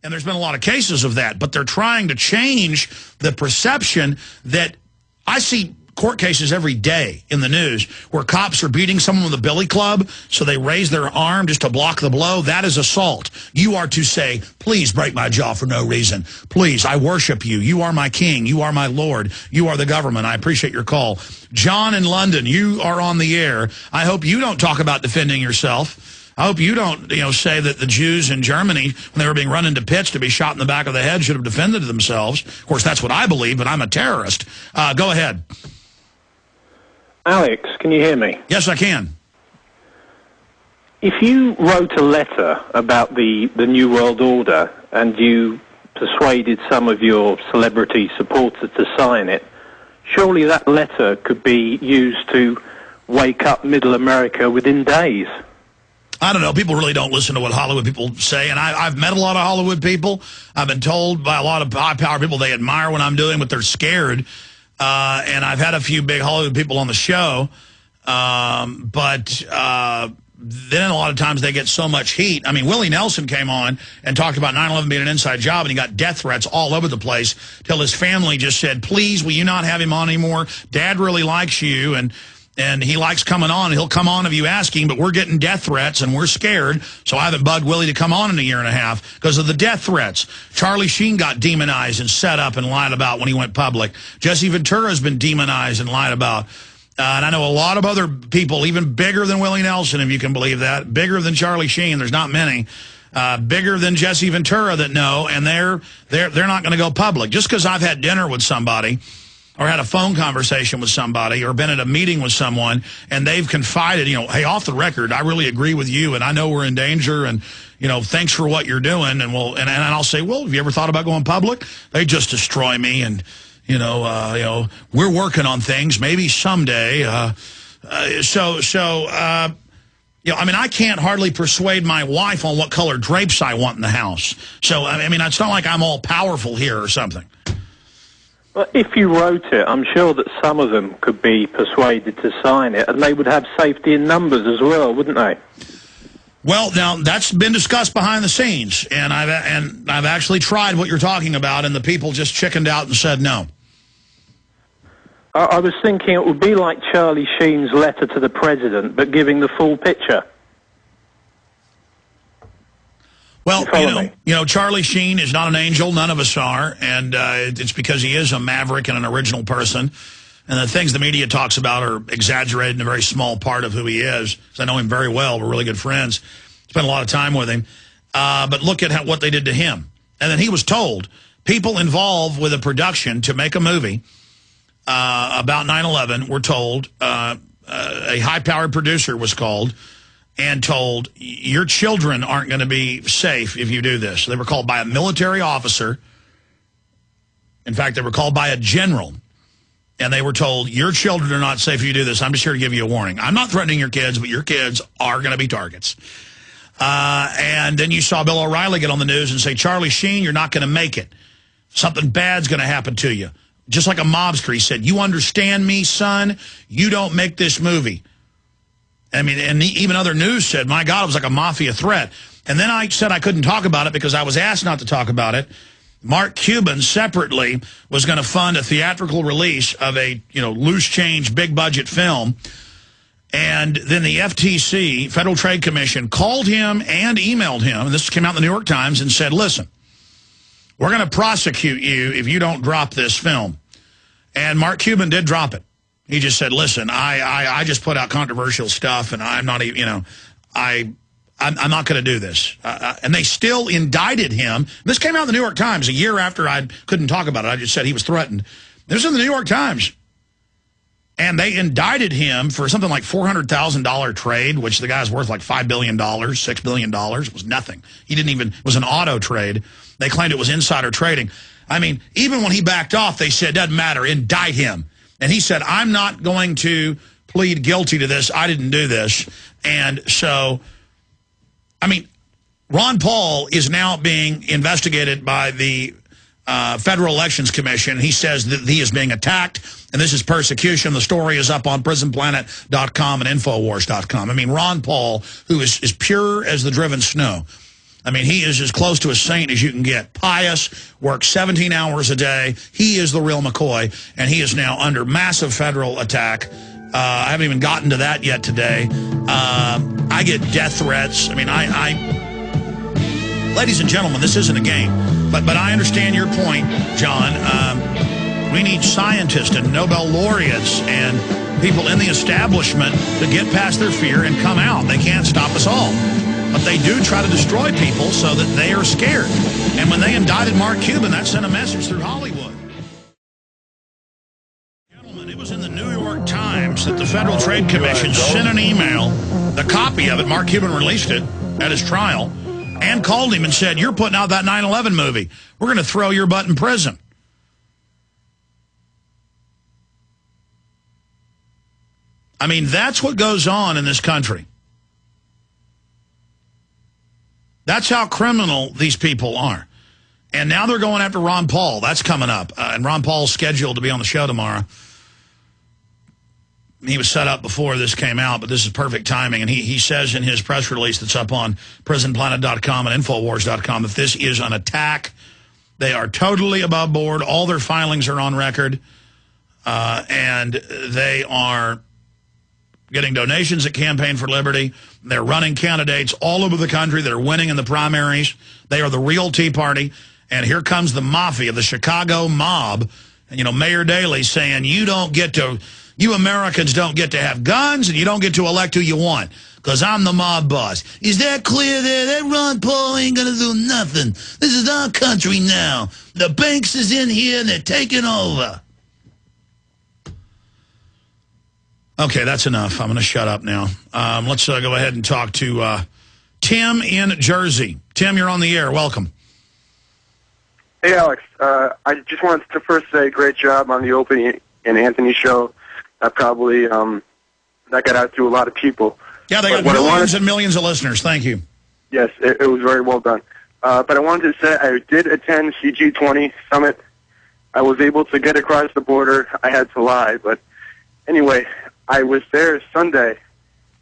And there's been a lot of cases of that. But they're trying to change the perception that I see court cases every day in the news where cops are beating someone with a billy club, so they raise their arm just to block the blow. That is assault. You are to say, please break my jaw for no reason. Please, I worship you. You are my king. You are my Lord. You are the government. I appreciate your call. John in London, you are on the air. I hope you don't talk about defending yourself. I hope you don't, say that the Jews in Germany, when they were being run into pits to be shot in the back of the head, should have defended themselves. Of course, that's what I believe, but I'm a terrorist. Go ahead. Alex, can you hear me? Yes, I can. If you wrote a letter about the New World Order and you persuaded some of your celebrity supporters to sign it, surely that letter could be used to wake up Middle America within days. I don't know. People really don't listen to what Hollywood people say, and I've met a lot of Hollywood people. I've been told by a lot of high-power people they admire what I'm doing, but they're scared. And I've had a few big Hollywood people on the show, but then a lot of times they get so much heat. I mean, Willie Nelson came on and talked about 9/11 being an inside job, and he got death threats all over the place till his family just said, please, will you not have him on anymore? Dad really likes you, and he likes coming on. He'll come on if you ask him, but we're getting death threats, and we're scared, so I haven't bugged Willie to come on in a year and a half because of the death threats. Charlie Sheen got demonized and set up and lied about when he went public. Jesse Ventura's been demonized and lied about. And I know a lot of other people, even bigger than Willie Nelson, if you can believe that, bigger than Charlie Sheen. There's not many. Bigger than Jesse Ventura that know, and they're not going to go public. Just because I've had dinner with somebody or had a phone conversation with somebody or been at a meeting with someone and they've confided, hey, off the record, I really agree with you and I know we're in danger and, thanks for what you're doing. And I'll say, well, have you ever thought about going public? They just destroy me and, we're working on things maybe someday. I can't hardly persuade my wife on what color drapes I want in the house. So, it's not like I'm all powerful here or something. Well, if you wrote it, I'm sure that some of them could be persuaded to sign it, and they would have safety in numbers as well, wouldn't they? Well, now, that's been discussed behind the scenes, and I've actually tried what you're talking about, and the people just chickened out and said no. I was thinking it would be like Charlie Sheen's letter to the president, but giving the full picture. Well, Charlie Sheen is not an angel. None of us are. And it's because he is a maverick and an original person. And the things the media talks about are exaggerated in a very small part of who he is. Because I know him very well. We're really good friends. Spent a lot of time with him. But look at what they did to him. And then he was told, people involved with a production to make a movie about 9/11 were told, a high-powered producer was called, and told, your children aren't going to be safe if you do this. They were called by a military officer. In fact, they were called by a general. And they were told, your children are not safe if you do this. I'm just here to give you a warning. I'm not threatening your kids, but your kids are going to be targets. And then you saw Bill O'Reilly get on the news and say, Charlie Sheen, you're not going to make it. Something bad's going to happen to you. Just like a mobster, he said, you understand me, son? You don't make this movie. And even other news said, my God, it was like a mafia threat. And then I said I couldn't talk about it because I was asked not to talk about it. Mark Cuban separately was going to fund a theatrical release of a, loose change, big budget film. And then the FTC, Federal Trade Commission, called him and emailed him, and this came out in the New York Times, and said, listen, we're going to prosecute you if you don't drop this film. And Mark Cuban did drop it. He just said, listen, I just put out controversial stuff, and I'm not even, I'm not going to do this. And they still indicted him. This came out in the New York Times a year after I couldn't talk about it. I just said he was threatened. This is in the New York Times. And they indicted him for something like $400,000 trade, which the guy's worth like $5 billion, $6 billion. It was nothing. It was an auto trade. They claimed it was insider trading. Even when he backed off, they said, doesn't matter, indict him. And he said, I'm not going to plead guilty to this. I didn't do this. And so, Ron Paul is now being investigated by the Federal Elections Commission. He says that he is being attacked, and this is persecution. The story is up on prisonplanet.com and Infowars.com. Ron Paul, who is pure as the driven snow, I mean, he is as close to a saint as you can get. Pious, works 17 hours a day. He is the real McCoy, and he is now under massive federal attack. I haven't even gotten to that yet today. I get death threats. I mean, ladies and gentlemen, this isn't a game. But I understand your point, John. We need scientists and Nobel laureates and people in the establishment to get past their fear and come out. They can't stop us all. But they do try to destroy people so that they are scared. And when they indicted Mark Cuban, that sent a message through Hollywood. Gentlemen, it was in the New York Times that the Federal Trade Commission sent an email, the copy of it, Mark Cuban released it at his trial, and called him and said, you're putting out that 9/11 movie. We're going to throw your butt in prison. I mean, that's what goes on in this country. That's how criminal these people are. And now they're going after Ron Paul. That's coming up. And Ron Paul's scheduled to be on the show tomorrow. He was set up before this came out, but this is perfect timing. And he says in his press release that's up on prisonplanet.com and Infowars.com that this is an attack. They are totally above board. All their filings are on record. And they are getting donations at Campaign for Liberty. They're running candidates all over the country that are winning in the primaries. They are the real Tea Party. And here comes the mafia, the Chicago mob. And, you know, Mayor Daley saying, you Americans don't get to have guns and you don't get to elect who you want because I'm the mob boss. Is that clear there? That Ron Paul ain't going to do nothing. This is our country now. The banks is in here and they're taking over. Okay, that's enough. I'm going to shut up now. Let's go ahead and talk to Tim in Jersey. Tim, you're on the air. Welcome. Hey, Alex. I just wanted to first say great job on the Opie and Anthony show. That probably that got out to a lot of people. Yeah, they got millions and millions of listeners. Thank you. Yes, it was very well done. But I wanted to say I did attend the G20 Summit. I was able to get across the border. I had to lie, but anyway, I was there Sunday,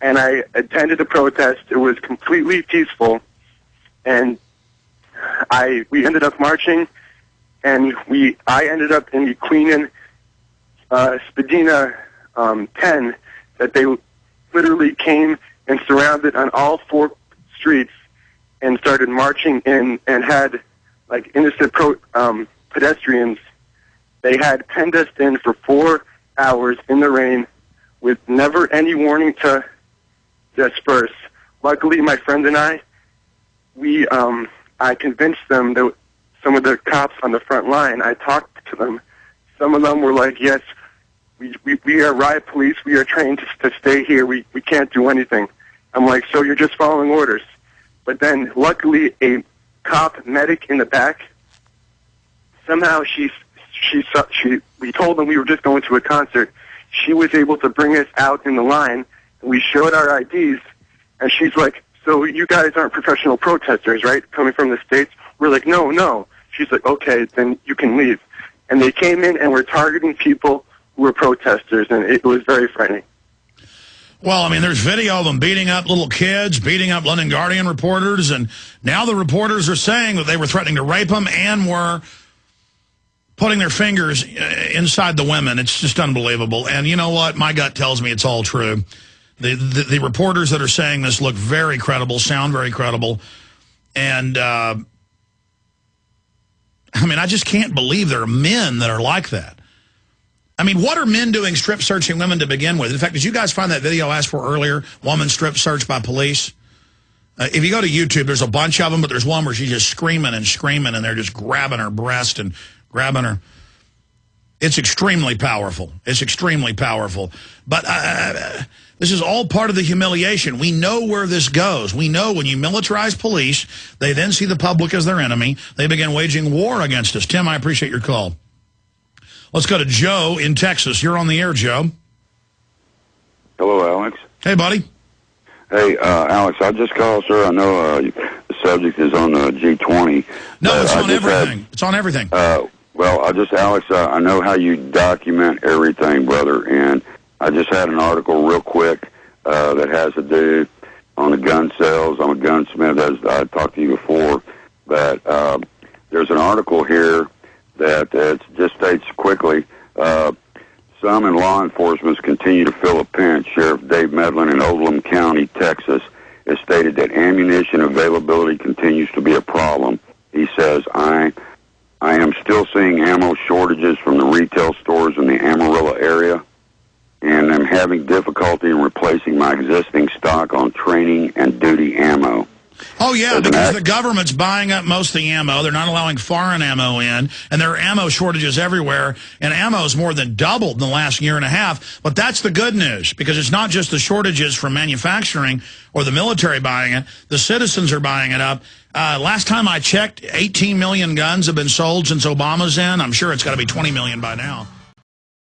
and I attended the protest. It was completely peaceful, and we ended up marching, and I ended up in the Queen and Spadina 10 that they literally came and surrounded on all four streets and started marching in and had like innocent pedestrians. They had penned us in for 4 hours in the rain with never any warning to disperse. Luckily, my friend and I convinced them that some of the cops on the front line, I talked to them. Some of them were like, yes, we are riot police. We are trained to stay here. We can't do anything. I'm like, so you're just following orders. But then, luckily, a cop medic in the back, somehow we told them we were just going to a concert. She was able to bring us out in the line, and we showed our IDs, and she's like, so you guys aren't professional protesters, right, coming from the States? We're like, no. She's like, okay, then you can leave. And they came in and were targeting people who were protesters, and it was very frightening. Well, I mean, there's video of them beating up little kids, beating up London Guardian reporters, and now the reporters are saying that they were threatening to rape them and were putting their fingers inside the women. It's just unbelievable. And you know what? My gut tells me it's all true. The reporters that are saying this look very credible, sound very credible. And, I mean, I just can't believe there are men that are like that. I mean, what are men doing strip searching women to begin with? In fact, did you guys find that video I asked for earlier, woman strip search by police? If you go to YouTube, there's a bunch of them, but there's one where she's just screaming, and they're just grabbing her breast and grabbing her. It's extremely powerful. It's extremely powerful. But this is all part of the humiliation. We know where this goes. We know when you militarize police, they then see the public as their enemy. They begin waging war against us. Tim, I appreciate your call. Let's go to Joe in Texas. You're on the air, Joe. Hello, Alex. Hey, buddy. Hey, Alex, I just called, sir. I know the subject is on the G20. No, it's on everything. It's on everything. Well, Alex, I know how you document everything, brother, and I just had an article real quick that has to do on the gun sales. I'm a gunsmith, as I talked to you before. But there's an article here that it just states quickly, some in law enforcement continue to feel a pinch. Sheriff Dave Medlin in Oldham County, Texas, has stated that ammunition availability continues to be a problem. He says, I am still seeing ammo shortages from the retail stores in the Amarillo area, and I'm having difficulty in replacing my existing stock on training and duty ammo. Oh, yeah, because the government's buying up most of the ammo. They're not allowing foreign ammo in, and there are ammo shortages everywhere, and ammo's more than doubled in the last year and a half. But that's the good news, because it's not just the shortages from manufacturing or the military buying it. The citizens are buying it up. Last time I checked, 18 million guns have been sold since Obama's in. I'm sure it's got to be 20 million by now.